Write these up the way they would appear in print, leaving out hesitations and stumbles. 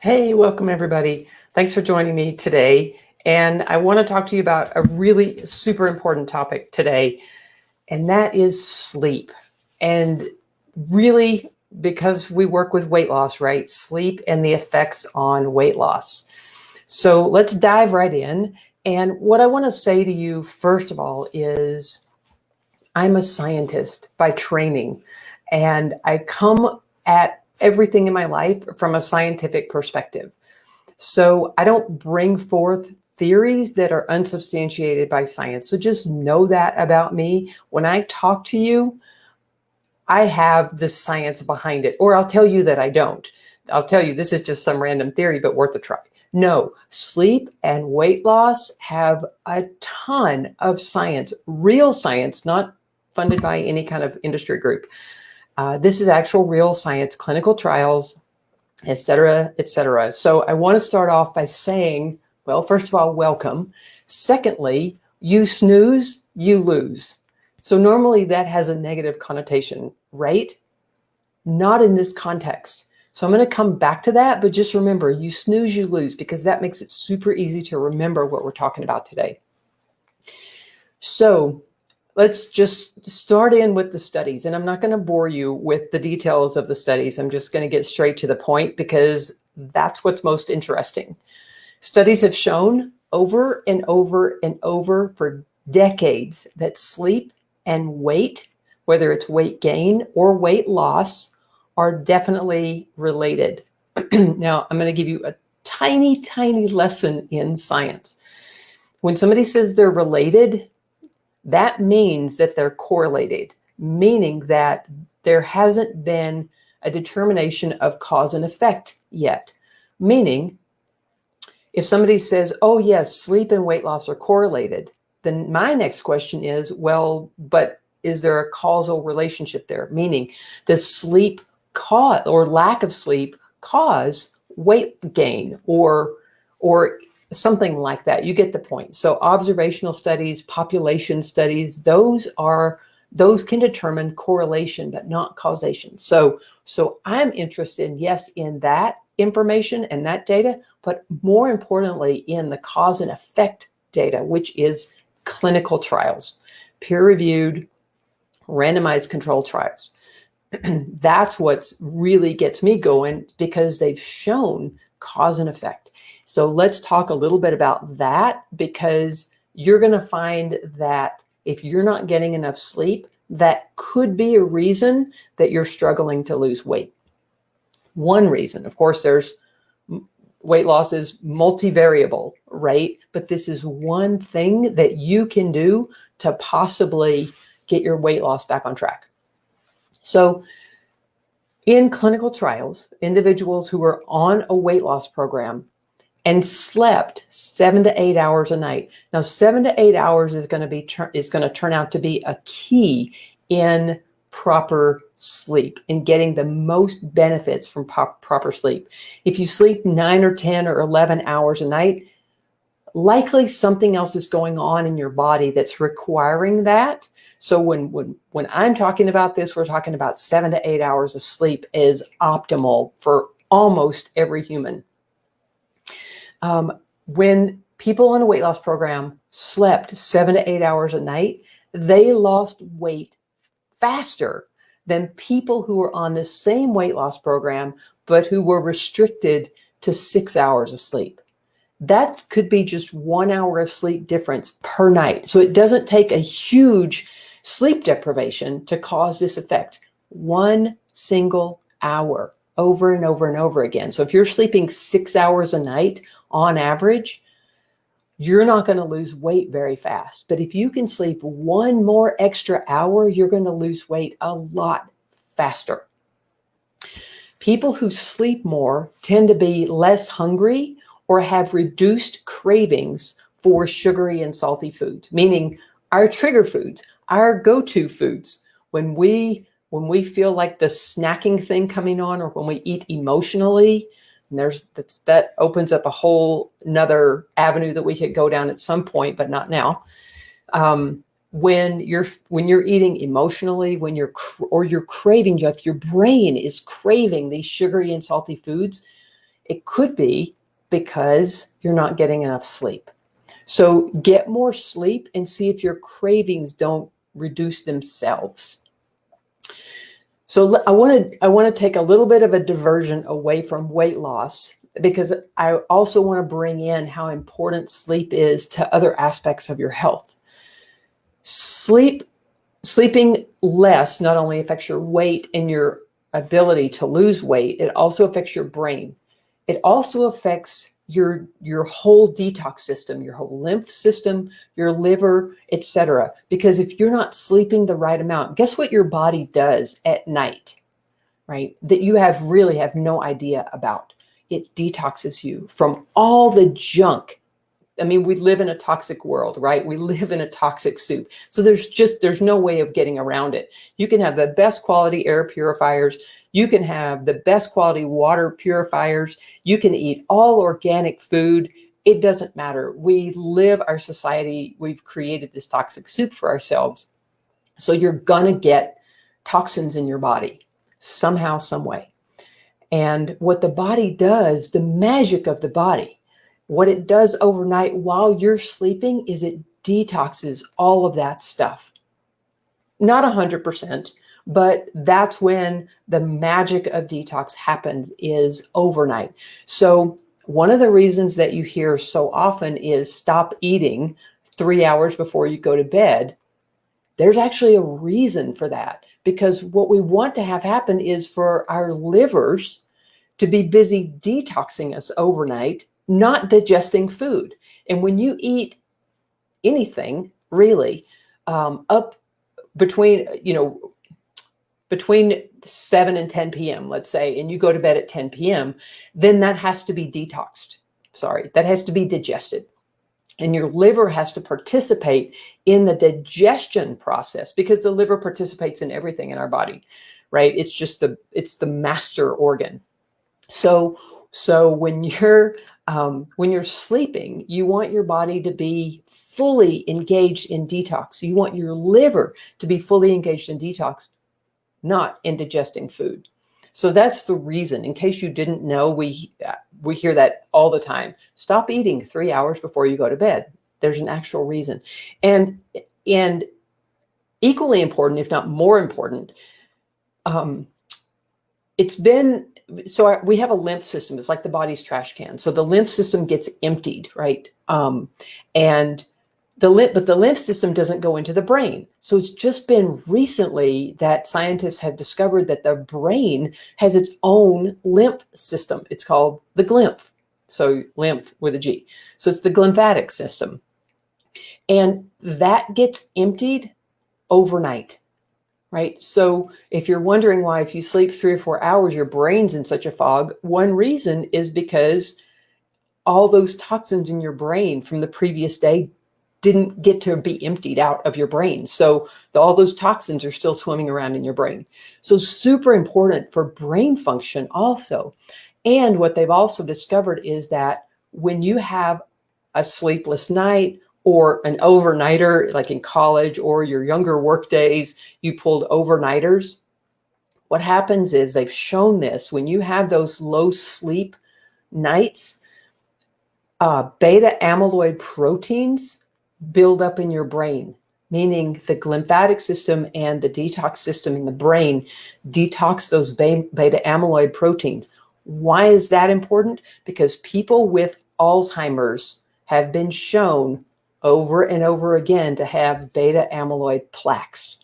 Hey, welcome everybody. Thanks for joining me today. And I want to talk to you about a really super important topic today, and that is sleep. And really, because we work with weight loss, right? Sleep and the effects on weight loss. So let's dive right in. And what I want to say to you, first of all, is I'm a scientist by training, and I come at everything in my life from a scientific perspective. So I don't bring forth theories that are unsubstantiated by science. So just know that about me. When I talk to you, I have the science behind it, or I'll tell you that I don't. I'll tell you this is just some random theory, but worth a try. No, sleep and weight loss have a ton of science, real science, not funded by any kind of industry group. This is actual real science, clinical trials, et cetera, et cetera. So I want to start off by saying, well, first of all, welcome. Secondly, you snooze, you lose. So normally that has a negative connotation, right? Not in this context. So I'm going to come back to that, but just remember, you snooze, you lose, because that makes it super easy to remember what we're talking about today. So let's just start in with the studies. And I'm not going to bore you with the details of the studies. I'm just going to get straight to the point because that's what's most interesting. Studies have shown over and over and over for decades that sleep and weight, whether it's weight gain or weight loss, are definitely related. Now, I'm going to give you a tiny, tiny lesson in science. When somebody says they're related, that means that they're correlated, meaning that there hasn't been a determination of cause and effect yet. Meaning, if somebody says, oh yes, sleep and weight loss are correlated, then my next question is, well, but is there a causal relationship there? Meaning, does sleep cause or lack of sleep cause weight gain or something like that? You get the point. So observational studies, population studies, those can determine correlation, but not causation. So I'm interested, yes, in that information and that data, but more importantly, in the cause and effect data, which is clinical trials, peer-reviewed, randomized controlled trials. That's what really gets me going because they've shown cause and effect. So let's talk a little bit about that, because you're going to find that if you're not getting enough sleep, that could be a reason that you're struggling to lose weight. One reason, of course, there's weight loss is multivariable, right? But this is one thing that you can do to possibly get your weight loss back on track. So in clinical trials, individuals who are on a weight loss program and slept 7 to 8 hours a night. Now, 7 to 8 hours is going to turn out to be a key in proper sleep, in getting the most benefits from proper sleep. If you sleep 9 or 10 or 11 hours a night, likely something else is going on in your body that's requiring that. So when I'm talking about this, we're talking about 7 to 8 hours of sleep is optimal for almost every human. When people on a weight loss program slept 7 to 8 hours a night, they lost weight faster than people who were on the same weight loss program, but who were restricted to 6 hours of sleep. That could be just 1 hour of sleep difference per night. So it doesn't take a huge sleep deprivation to cause this effect. One single hour over and over and over again. So if you're sleeping 6 hours a night on average, you're not going to lose weight very fast. But if you can sleep one more extra hour, you're going to lose weight a lot faster. People who sleep more tend to be less hungry or have reduced cravings for sugary and salty foods, meaning our trigger foods, our go-to foods. When we feel like the snacking thing coming on, or when we eat emotionally, and that opens up a whole another avenue that we could go down at some point, but not now. When you're eating emotionally, when you're craving, like your brain is craving these sugary and salty foods, It could be because you're not getting enough sleep. So get more sleep and see if your cravings don't reduce themselves. So I want to take a little bit of a diversion away from weight loss, because I also want to bring in how important sleep is to other aspects of your health. Sleeping less not only affects your weight and your ability to lose weight, it also affects your brain. It also affects your whole detox system, your whole lymph system, your liver, etc. Because if you're not sleeping the right amount, guess what your body does at night, right? That you really have no idea about. It detoxes you from all the junk. I mean, we live in a toxic world, right? We live in a toxic soup. So there's no way of getting around it. You can have the best quality air purifiers. You can have the best quality water purifiers. You can eat all organic food. It doesn't matter. We live our society. We've created this toxic soup for ourselves. So you're going to get toxins in your body somehow, some way. And what the body does, the magic of the body, what it does overnight while you're sleeping is it detoxes all of that stuff. Not 100%, but that's when the magic of detox happens, is overnight. So one of the reasons that you hear so often is stop eating 3 hours before you go to bed. There's actually a reason for that, because what we want to have happen is for our livers to be busy detoxing us overnight, not digesting food. And when you eat anything, really, up between 7 and 10 p.m., let's say, and you go to bed at 10 p.m., then that has to be detoxed. That has to be digested. And your liver has to participate in the digestion process, because the liver participates in everything in our body, right? It's the master organ. So when you're sleeping, you want your body to be fully engaged in detox. You want your liver to be fully engaged in detox, not in digesting food. So that's the reason. In case you didn't know, we hear that all the time. Stop eating 3 hours before you go to bed. There's an actual reason. And equally important, if not more important, we have a lymph system. It's like the body's trash can. So the lymph system gets emptied, right? But the lymph system doesn't go into the brain. So it's just been recently that scientists have discovered that the brain has its own lymph system. It's called the glymph. So lymph with a G. So it's the glymphatic system. And that gets emptied overnight, right? So if you're wondering why, if you sleep 3 or 4 hours, your brain's in such a fog, one reason is because all those toxins in your brain from the previous day didn't get to be emptied out of your brain. So all those toxins are still swimming around in your brain. So super important for brain function also. And what they've also discovered is that when you have a sleepless night or an overnighter, like in college or your younger work days, you pulled overnighters, what happens is, they've shown this, when you have those low sleep nights, beta amyloid proteins build up in your brain, meaning the glymphatic system and the detox system in the brain detox those beta amyloid proteins. Why is that important? Because people with Alzheimer's have been shown over and over again to have beta amyloid plaques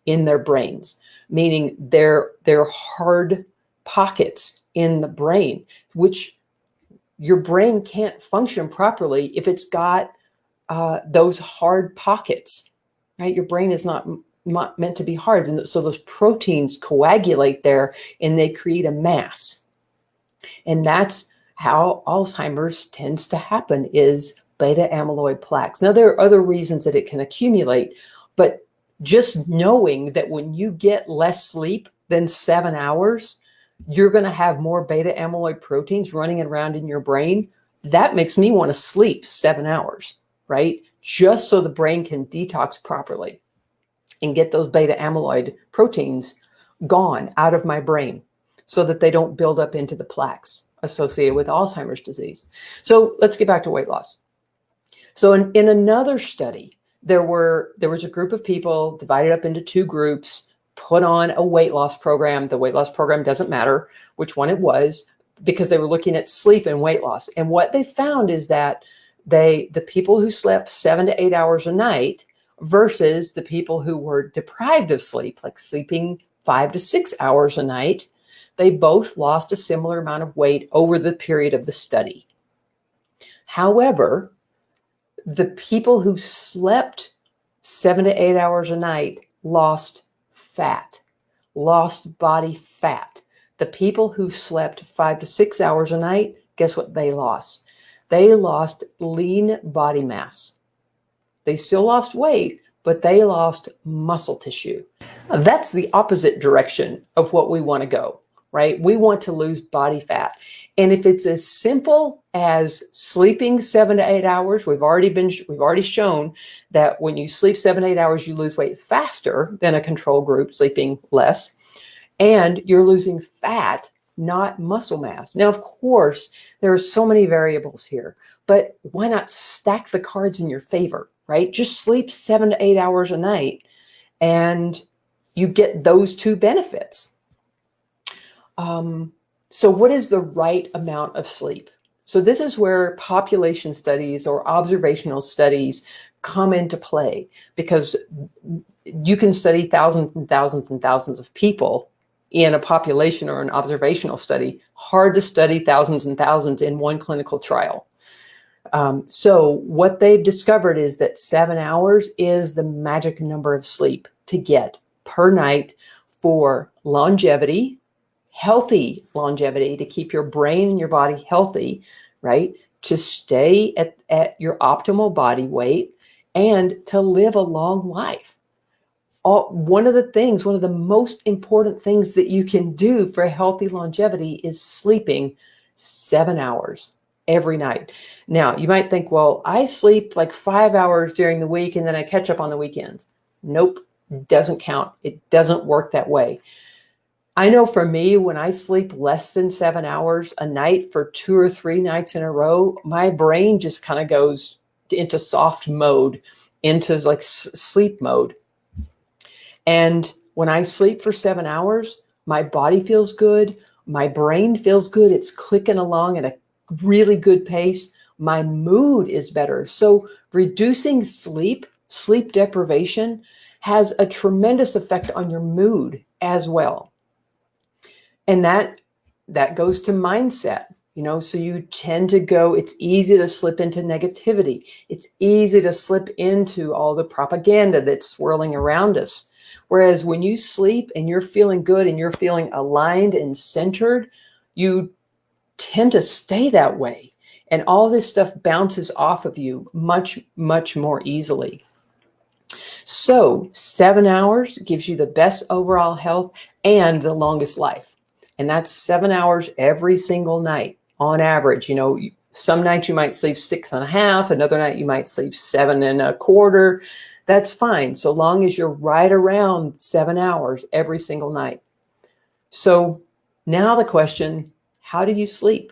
in their brains, meaning they're hard pockets in the brain, which your brain can't function properly if it's got those hard pockets, right? Your brain is not meant to be hard. And so those proteins coagulate there and they create a mass. And that's how Alzheimer's tends to happen, is beta amyloid plaques. Now, there are other reasons that it can accumulate, but just knowing that when you get less sleep than 7 hours, you're going to have more beta amyloid proteins running around in your brain. That makes me want to sleep 7 hours, right? Just so the brain can detox properly and get those beta amyloid proteins gone out of my brain so that they don't build up into the plaques. associated with Alzheimer's disease. So let's get back to weight loss. So in another study, there was a group of people divided up into two groups, put on a weight loss program. The weight loss program doesn't matter which one it was, because they were looking at sleep and weight loss. And what they found is that the people who slept 7 to 8 hours a night versus the people who were deprived of sleep, like sleeping 5 to 6 hours a night, they both lost a similar amount of weight over the period of the study. However, the people who slept 7 to 8 hours a night lost fat, lost body fat. The people who slept 5 to 6 hours a night, guess what they lost? They lost lean body mass. They still lost weight, but they lost muscle tissue. That's the opposite direction of what we want to go, right? We want to lose body fat. And if it's as simple as sleeping 7 to 8 hours, we've already shown that when you sleep 7 to 8 hours, you lose weight faster than a control group sleeping less, and you're losing fat, not muscle mass. Now, of course, there are so many variables here, but why not stack the cards in your favor, right? Just sleep 7 to 8 hours a night and you get those two benefits. So what is the right amount of sleep? So this is where population studies or observational studies come into play, because you can study thousands and thousands and thousands of people in a population or an observational study. Hard to study thousands and thousands in one clinical trial. So what they've discovered is that 7 hours is the magic number of sleep to get per night for longevity, healthy longevity, to keep your brain and your body healthy, right? To stay at your optimal body weight and to live a long life. One of the most important things that you can do for healthy longevity is sleeping 7 hours every night. Now, you might think, well, I sleep like 5 hours during the week and then I catch up on the weekends. Nope, doesn't count. It doesn't work that way. I know for me, when I sleep less than 7 hours a night for 2 or 3 nights in a row, my brain just kind of goes into soft mode, into like sleep mode. And when I sleep for 7 hours, my body feels good. My brain feels good. It's clicking along at a really good pace. My mood is better. So reducing sleep deprivation has a tremendous effect on your mood as well. And that goes to mindset, so you tend to go, it's easy to slip into negativity. It's easy to slip into all the propaganda that's swirling around us. Whereas when you sleep and you're feeling good and you're feeling aligned and centered, you tend to stay that way. And all this stuff bounces off of you much, much more easily. So 7 hours gives you the best overall health and the longest life. And that's 7 hours every single night on average. Some nights you might sleep 6.5, another night you might sleep 7.25. That's fine, so long as you're right around 7 hours every single night. So now the question, how do you sleep?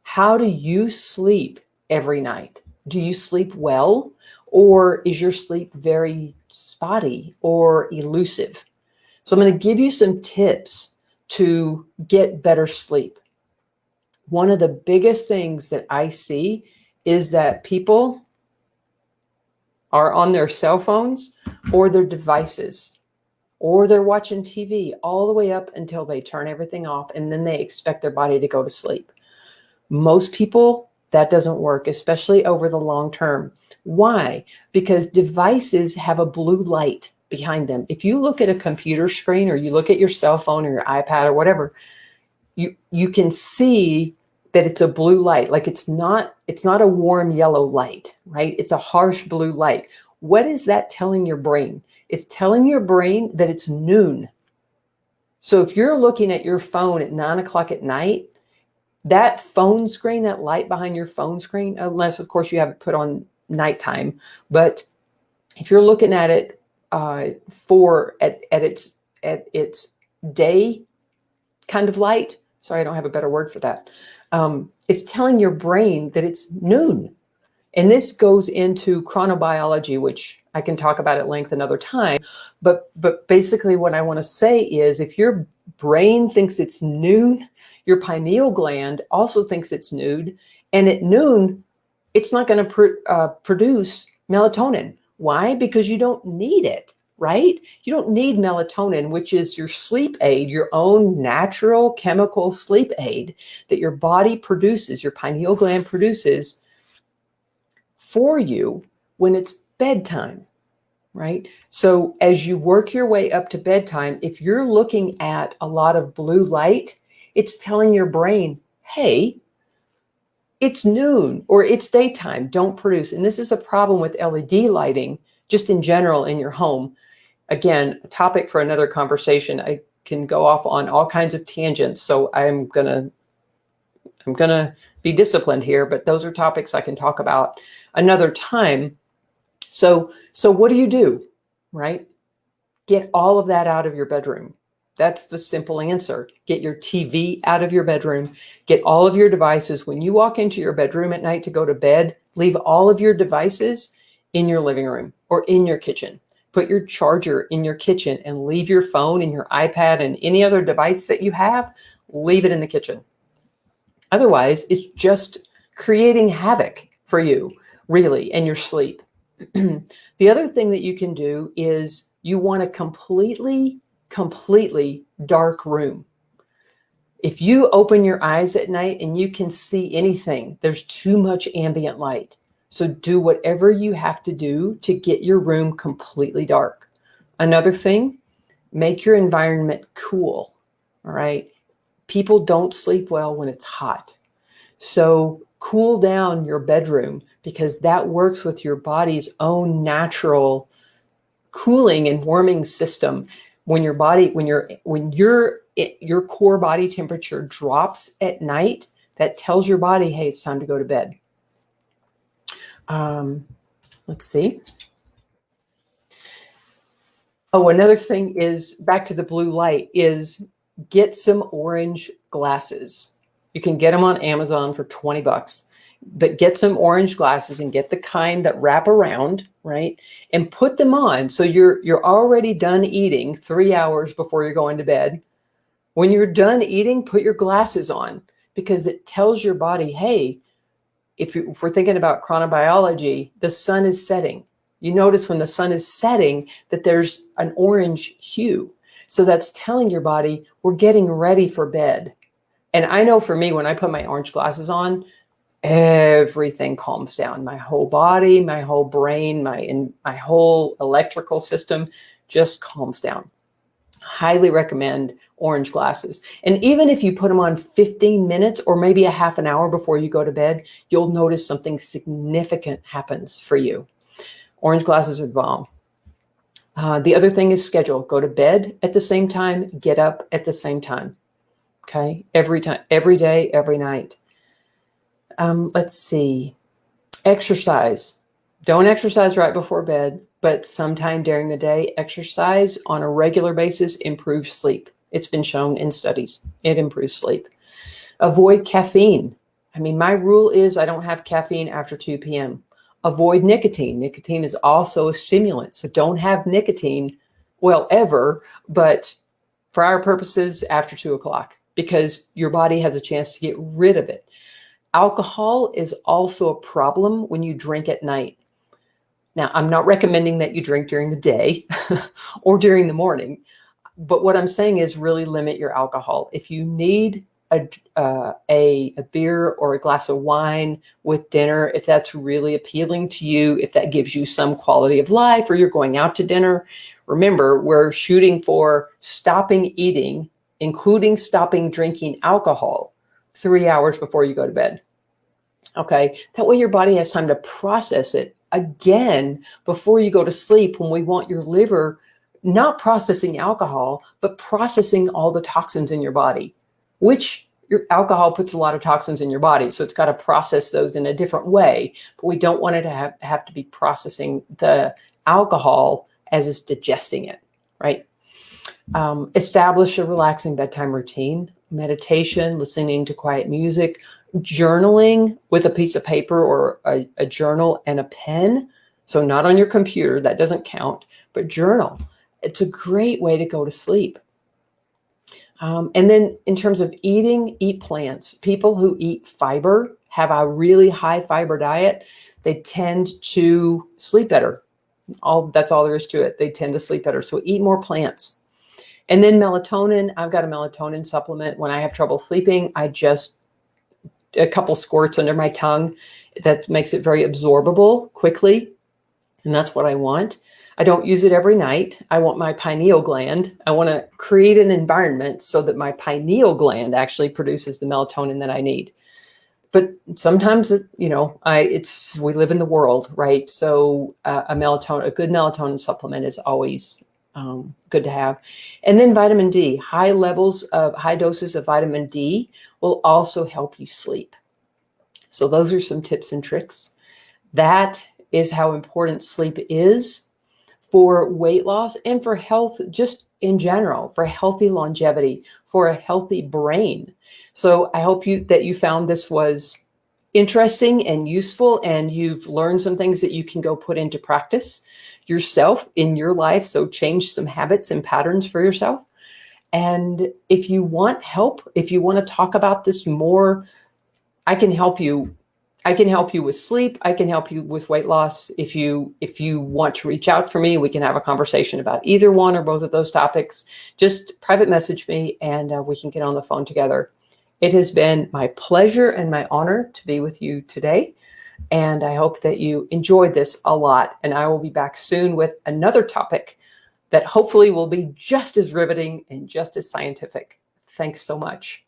How do you sleep every night? Do you sleep well, or is your sleep very spotty or elusive? So I'm going to give you some tips to get better sleep. One of the biggest things that I see is that people are on their cell phones or their devices, or they're watching TV all the way up until they turn everything off, and then they expect their body to go to sleep. Most people, that doesn't work, especially over the long term. Why? Because devices have a blue light behind them. If you look at a computer screen, or you look at your cell phone or your iPad or whatever, you can see that it's a blue light. Like it's not a warm yellow light, right? It's a harsh blue light. What is that telling your brain? It's telling your brain that it's noon. So if you're looking at your phone at 9 o'clock at night, that phone screen, that light behind your phone screen, unless of course you have it put on nighttime, but if you're looking at it at its day kind of light, Sorry, I don't have a better word for that. It's telling your brain that it's noon. And this goes into chronobiology, which I can talk about at length another time. But basically what I want to say is if your brain thinks it's noon, your pineal gland also thinks it's noon. And at noon, it's not going to produce melatonin. Why? Because you don't need it, right? You don't need melatonin, which is your sleep aid, your own natural chemical sleep aid that your body produces, your pineal gland produces for you when it's bedtime, right? So as you work your way up to bedtime, if you're looking at a lot of blue light, it's telling your brain, hey, it's noon or it's daytime, don't produce. And this is a problem with LED lighting, just in general in your home. Again, a topic for another conversation. I can go off on all kinds of tangents, so I'm gonna be disciplined here, but those are topics I can talk about another time. So what do? Right? Get all of that out of your bedroom. That's the simple answer. Get your TV out of your bedroom. Get all of your devices. When you walk into your bedroom at night to go to bed, leave all of your devices in your living room or in your kitchen. Put your charger in your kitchen and leave your phone and your iPad and any other device that you have, leave it in the kitchen. Otherwise, it's just creating havoc for you, really, and your sleep. The other thing that you can do is you want a completely dark room. If you open your eyes at night and you can see anything, there's too much ambient light. So do whatever you have to do to get your room completely dark. Another thing, make your environment cool, all right? People don't sleep well when it's hot. So cool down your bedroom because that works with your body's own natural cooling and warming system. When your core body temperature drops at night, that tells your body, hey, it's time to go to bed. Let's see. Oh, another thing is back to the blue light is get some orange glasses. You can get them on Amazon for $20, but get some orange glasses and get the kind that wrap around, right? And put them on. So you're already done eating 3 hours before you're going to bed. When you're done eating, put your glasses on because it tells your body, hey, if we're thinking about chronobiology, the sun is setting. You notice when the sun is setting that there's an orange hue. So that's telling your body we're getting ready for bed. And I know for me, when I put my orange glasses on, everything calms down. My whole body, my whole brain, my whole electrical system just calms down. Highly recommend orange glasses. And even if you put them on 15 minutes or maybe a half an hour before you go to bed, you'll notice something significant happens for you. Orange glasses are the bomb. The other thing is schedule. Go to bed at the same time, get up at the same time. Okay, every time, every day, every night. Let's see. Exercise. Don't exercise right before bed, but sometime during the day, exercise on a regular basis improves sleep. It's been shown in studies. It improves sleep. Avoid caffeine. I mean, my rule is I don't have caffeine after 2 p.m. Avoid nicotine. Nicotine is also a stimulant, so don't have nicotine, well, ever, but for our purposes, after 2 o'clock, because your body has a chance to get rid of it. Alcohol is also a problem when you drink at night. Now, I'm not recommending that you drink during the day or during the morning, but what I'm saying is really limit your alcohol. If you need a beer or a glass of wine with dinner, if that's really appealing to you, if that gives you some quality of life, or you're going out to dinner, remember, we're shooting for stopping eating, including stopping drinking alcohol 3 hours before you go to bed. Okay, that way your body has time to process it again before you go to sleep, when we want your liver not processing alcohol, but processing all the toxins in your body, which your alcohol puts a lot of toxins in your body. So it's got to process those in a different way, but we don't want it to have to be processing the alcohol as it's digesting it, right? Establish a relaxing bedtime routine. meditation, listening to quiet music, journaling with a piece of paper or a journal and a pen. So not on your computer, that doesn't count, but journal. It's a great way to go to sleep. And then in terms of eating, eat plants. People who eat fiber, have a really high fiber diet, they tend to sleep better. That's all there is to it. They tend to sleep better. So eat more plants. And then melatonin, I've got a melatonin supplement. When I have trouble sleeping, I just, a couple squirts under my tongue. That makes it very absorbable quickly. And that's what I want. I don't use it every night. I want my pineal gland. I want to create an environment so that my pineal gland actually produces the melatonin that I need. But sometimes, we live in the world, right? So a good melatonin supplement is always good to have. And then vitamin D, high doses of vitamin D will also help you sleep. So those are some tips and tricks. That is how important sleep is for weight loss and for health, just in general, for healthy longevity, for a healthy brain. So I hope that you found this was interesting and useful, and you've learned some things that you can go put into practice yourself in your life. So change some habits and patterns for yourself. And if you want help, if you want to talk about this more, I can help you. I can help you with sleep. I can help you with weight loss. If you want to reach out for me, we can have a conversation about either one or both of those topics. Just private message me and we can get on the phone together. It has been my pleasure and my honor to be with you today. And I hope that you enjoyed this a lot. And I will be back soon with another topic that hopefully will be just as riveting and just as scientific. Thanks so much.